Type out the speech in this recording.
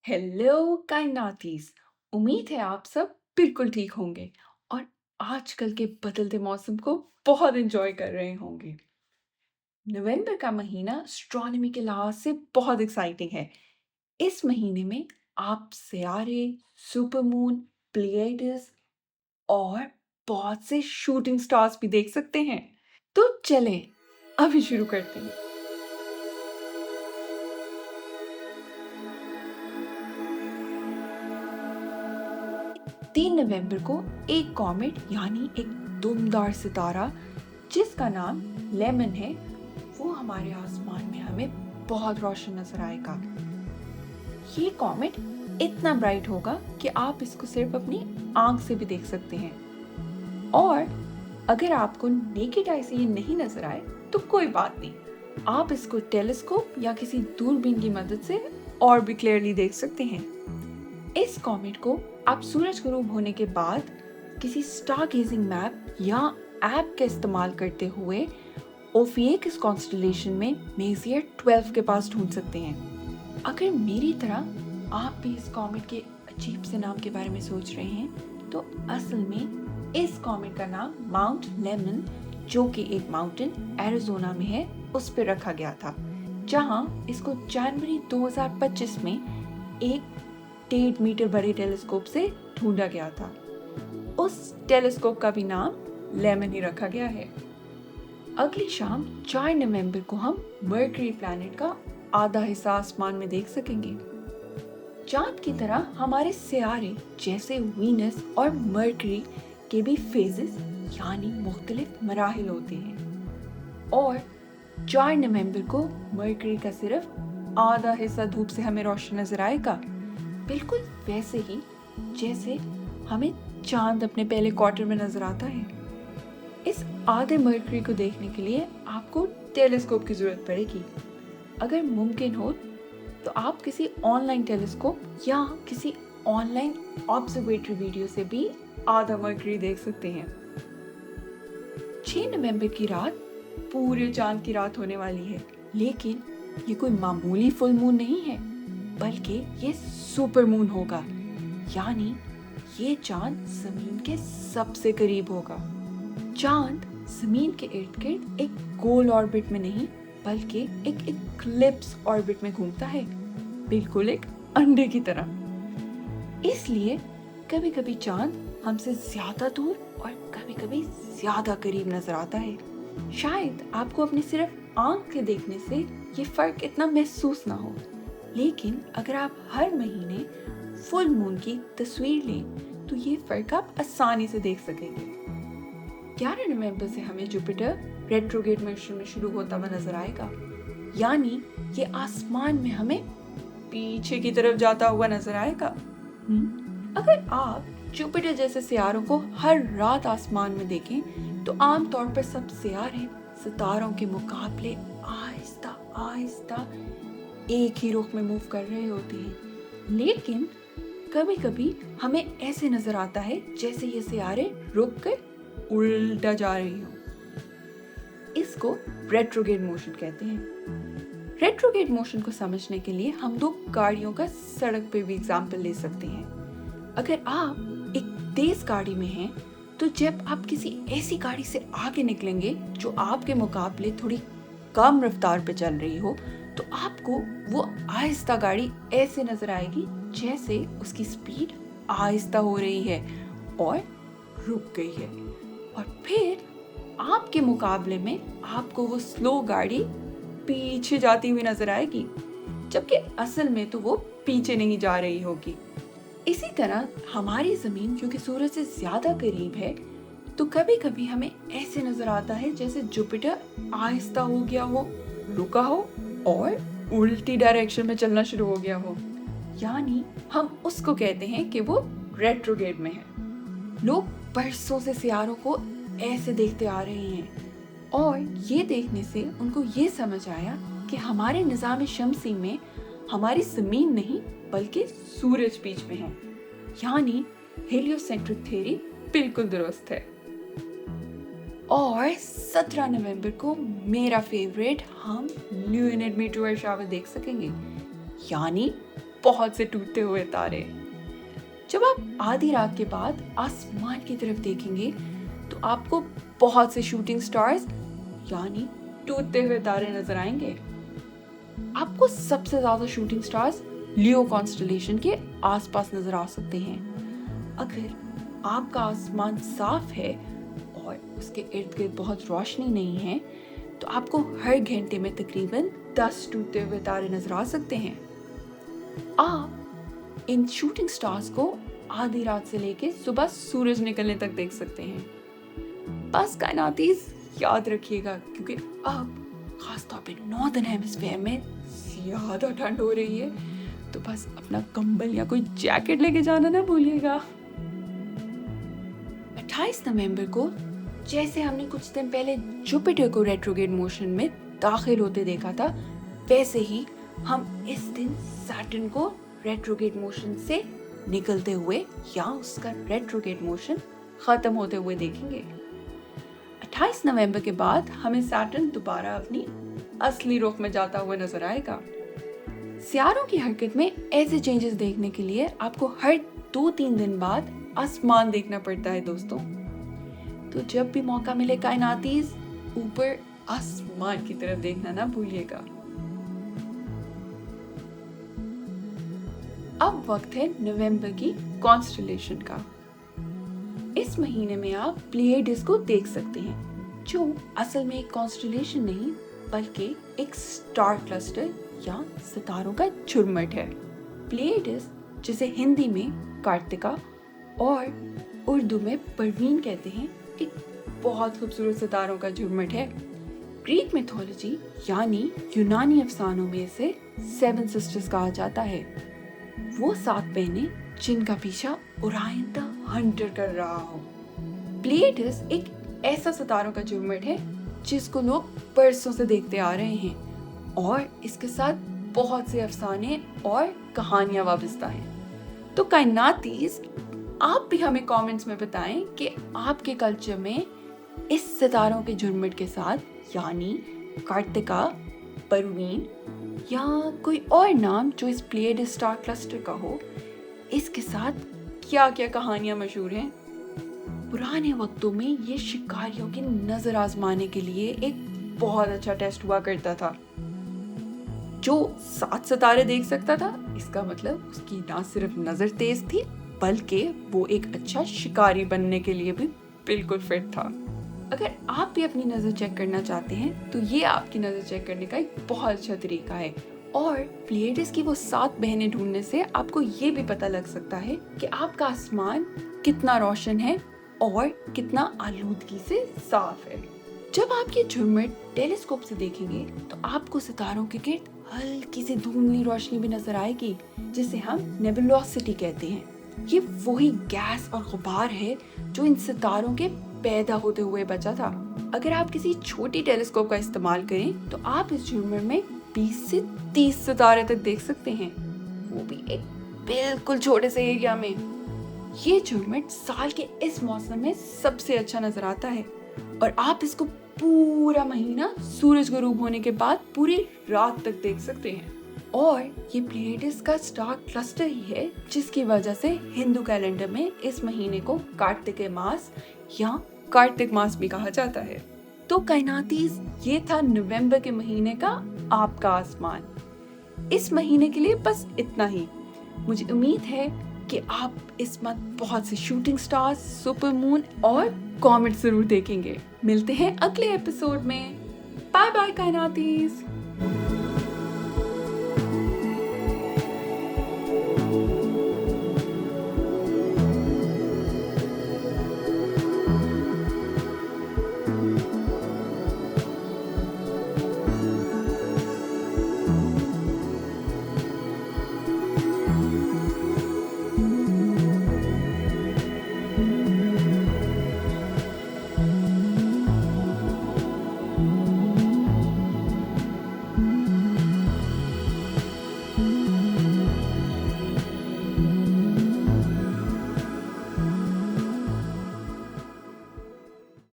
Hello काइनातीस। उम्मीद है आप सब बिल्कुल ठीक होंगे और आजकल के बदलते मौसम को बहुत एंजॉय कर रहे होंगे। नवंबर का महीना एस्ट्रोनॉमी के लिहाज से बहुत एक्साइटिंग है। इस महीने में आप सियारे, सुपरमून, प्लेयड्स और बहुत से शूटिंग स्टार्स भी देख सकते हैं। तो चलें अभी शुरू करते हैं। 3 नवंबर को एक कॉमेट यानी एक दुमदार सितारा जिसका नाम लेमन है, वो हमारे आसमान में हमें बहुत रोशन नजर आएगा। ये कॉमेट इतना ब्राइट होगा कि आप इसको सिर्फ अपनी आंख से भी देख सकते हैं। और अगर आपको नेकेड आई से ये नहीं नजर आए तो कोई बात नहीं, आप इसको टेलीस्कोप या किसी दूरबीन की मदद से और भी क्लियरली देख सकते हैं। इस कॉमेट को आप सूरज गुरूब होने के बाद किसी स्टार गेजिंग मैप या ऐप का इस्तेमाल करते हुए ओफिएकस कॉन्स्टेलेशन में मेजियर 12 के पास ढूंढ सकते हैं। अगर मेरी तरह आप भी इस कॉमेट के अजीब से नाम के बारे में सोच रहे हैं, तो असल में इस कॉमेट का नाम माउंट लेमन, जो कि एक माउंटेन एरिजोना में है, उस पर रखा गया था, जहां इसको जनवरी 2025 में एक 1.5 मीटर बड़े टेलीस्कोप से ढूंढा गया था। उस टेलीस्कोप का भी नाम लेमन ही रखा गया है। अगली शाम 4 नवंबर को हम मर्करी प्लैनेट का आधा हिस्सा आसमान में देख सकेंगे। चांद की तरह हमारे सियारे जैसे वीनस और मर्करी के भी फेजेस यानी मुख्तलिफ मराहिल होते हैं, और 4 नवंबर को मर्करी का सिर्फ आधा हिस्सा धूप से हमें रोशन नजर आएगा, बिल्कुल वैसे ही जैसे हमें चांद अपने पहले क्वार्टर में नजर आता है। इस आधे मरकरी को देखने के लिए आपको टेलीस्कोप की जरूरत पड़ेगी। अगर मुमकिन हो तो आप किसी ऑनलाइन टेलीस्कोप या किसी ऑनलाइन ऑब्जर्वेटरी वीडियो से भी आधा मरकरी देख सकते हैं। 6 नवंबर की रात पूरे चांद की रात होने वाली है, लेकिन ये कोई मामूली फुल मून नहीं है, बल्कि ये सुपर मून होगा, यानी ये चांद जमीन के सबसे करीब होगा। चांद जमीन के इर्द गिर्द एक गोल ऑर्बिट में नहीं, बल्कि एक इक्लिप्स ऑर्बिट में घूमता है, बिल्कुल एक अंडे की तरह। इसलिए कभी कभी चांद हमसे ज्यादा दूर और कभी कभी ज्यादा करीब नजर आता है। शायद आपको अपनी सिर्फ आंख के देखने से ये फर्क इतना महसूस ना हो, लेकिन अगर आप हर महीने फुल मून की तस्वीर लें तो ये फर्क आप आसानी से देख सकेंगे। 11 नवंबर से हमें जुपिटर रेट्रोग्रेड मोशन में शुरू होता हुआ नजर आएगा, यानी ये आसमान में हमें पीछे की तरफ जाता हुआ नजर आएगा। अगर आप जुपिटर जैसे सितारों को हर रात आसमान में देखें तो आमतौर पर सब सितारे सितारों के मुकाबले आहिस्ता आहिस्ता एक ही रुख में मूव कर रहे होते हैं, लेकिन कभी कभी हमें ऐसे नजर आता है जैसे ये सितारे रुक कर उल्टा जा रही हो। इसको रेट्रोग्रेड मोशन कहते हैं। रेट्रोग्रेड मोशन को समझने के लिए हम दो गाड़ियों का सड़क पे भी एग्जाम्पल ले सकते हैं। अगर आप एक तेज गाड़ी में हैं, तो जब आप किसी ऐसी गाड़ी से आगे निकलेंगे जो आपके मुकाबले थोड़ी कम रफ्तार पे चल रही हो, तो आपको वो आहिस्ता गाड़ी ऐसे नजर आएगी जैसे उसकी स्पीड आहिस्ता हो रही है और रुक गई है, और फिर आपके मुकाबले में आपको वो स्लो गाड़ी पीछे जाती हुई नजर आएगी, जबकि असल में तो वो पीछे नहीं जा रही होगी। इसी तरह हमारी जमीन क्योंकि सूरज से ज्यादा करीब है, तो कभी कभी हमें ऐसे नजर आता है जैसे जुपिटर आहिस्ता हो गया हो, रुका हो और उल्टी डायरेक्शन में चलना शुरू हो गया हो, यानी हम उसको कहते हैं कि वो रेट्रोग्रेड में है। लोग बरसों से सितारों को ऐसे देखते आ रहे हैं, और ये देखने से उनको ये समझ आया कि हमारे निज़ाम शमसी में हमारी जमीन नहीं बल्कि सूरज बीच में है, यानी हेलियोसेंट्रिक थ्योरी बिल्कुल दुरुस्त है। और 17 नवंबर को मेरा फेवरेट, हम ल्यूनर मीटियोर शावर देख सकेंगे, यानी बहुत से टूटते हुए तारे। जब आप आधी रात के बाद आसमान की तरफ देखेंगे तो आपको बहुत से शूटिंग स्टार्स यानी टूटते हुए तारे नजर आएंगे। आपको सबसे ज्यादा शूटिंग स्टार्स लियो कॉन्स्टेलेशन के आसपास नजर आ सकते हैं। अगर आपका आसमान साफ है और उसके इर्द गिर्द बहुत रोशनी नहीं है तो आपको हर घंटे में तकरीबन 10 टूटते हुए तारे नजर आ सकते हैं। आप इन शूटिंग स्टार्स को आधी रात से लेके सुबह सूरज निकलने तक देख सकते हैं। बस कायनातीस याद रखिएगा, क्योंकि अब खासतौर पे नॉर्दर्न हेमिस्फीयर में ज्यादा ठंड हो रही है, तो बस अपना कंबल या कोई जैकेट लेके जाना ना भूलिएगा। 28 नवंबर को जैसे हमने कुछ दिन पहले जुपिटर को रेट्रोग्रेड मोशन में दाखिल होते देखा था, वैसे ही हम इस दिन सैटर्न को रेट्रोग्रेड मोशन से निकलते हुए या उसका रेट्रोग्रेड मोशन खत्म होते हुए देखेंगे। 28 नवंबर के बाद हमें सैटर्न दोबारा अपनी असली रुख में जाता हुआ नजर आएगा। सियारों की हरकत में ऐसे चेंजेस देखने के लिए आपको हर 2-3 दिन बाद आसमान देखना पड़ता है दोस्तों। तो जब भी मौका मिले कायनातीस, ऊपर आसमान की तरफ देखना ना भूलिएगा। अब वक्त है नवंबर की कॉन्स्टेलेशन का। इस महीने में आप प्लेयेडिस को देख सकते हैं, जो असल में एक कॉन्स्टेलेशन नहीं बल्कि एक स्टार क्लस्टर या सितारों का झुरमुट है। प्लेयेडिस, जिसे हिंदी में कार्तिका और उर्दू में परवीन कहते हैं, एक बहुत खूबसूरत सितारों का झुरमुट है। ग्रीक मिथोलॉजी यानी यूनानी अफसानों में इसे 7 सिस्टर्स कहा जाता है। वो 7 बहनें जिनका पीछा ओरायन द हंटर कर रहा हो। प्लेयेडिस एक ऐसा सितारों का झुरमुट है जिसको लोग बरसों से देखते आ रहे हैं और इसके साथ बहुत से अफसाने और कहानियां वाबस्ता हैं। तो कायनातीस, आप भी हमें कमेंट्स में बताएं कि आपके कल्चर में इस सितारों के झुरमुट के साथ यानी कार्तिका, परवीन या कोई और नाम जो इस प्लेयेडिस स्टार क्लस्टर का हो, इसके साथ क्या क्या कहानियां मशहूर हैं। पुराने वक्तों में ये शिकारियों की नजर आजमाने के लिए एक बहुत अच्छा टेस्ट हुआ करता था। जो 7 सितारे देख सकता था, इसका मतलब उसकी ना सिर्फ नजर तेज थी बल्कि वो एक अच्छा शिकारी बनने के लिए भी बिल्कुल फिट था। अगर आप भी अपनी नजर चेक करना चाहते हैं तो ये आपकी नजर चेक करने का एक बहुत अच्छा तरीका है। और प्लेयेडिस की वो 7 बहनें ढूंढने से आपको ये भी पता लग सकता है कि आपका आसमान कितना रोशन है और कितना आलूदगी से साफ है। जब आप ये झुरमुट टेलीस्कोप से देखेंगे तो आपको सितारों के गिर्द हल्की सी धुंधली रोशनी भी नजर आएगी, जिसे हम नेबुलोसिटी कहते हैं। ये वही गैस और गुबार है जो इन सितारों के पैदा होते हुए बचा था। अगर आप किसी छोटी टेलीस्कोप का इस्तेमाल करें तो आप इस झुरमुट में 20 से 30 सितारे तक देख सकते हैं, वो भी एक बिल्कुल छोटे से एरिया में। ये झुरमुट साल के इस मौसम में सबसे अच्छा नजर आता है और आप इसको पूरा महीना सूरज गुरूब होने के बाद पूरी रात तक देख सकते हैं। और ये प्लेयेडिस का स्टार क्लस्टर ही है जिसकी वजह से हिंदू कैलेंडर में इस महीने को कार्तिकेय मास या कार्तिक मास भी कहा जाता है। तो कायनातीस, ये था नवंबर के महीने का आपका आसमान। इस महीने के लिए बस इतना ही। मुझे उम्मीद है कि आप इस मंथ बहुत से शूटिंग स्टार्स, सुपर मून और कॉमेट जरूर देखेंगे। मिलते हैं अगले एपिसोड में। Bye bye कायनातीस।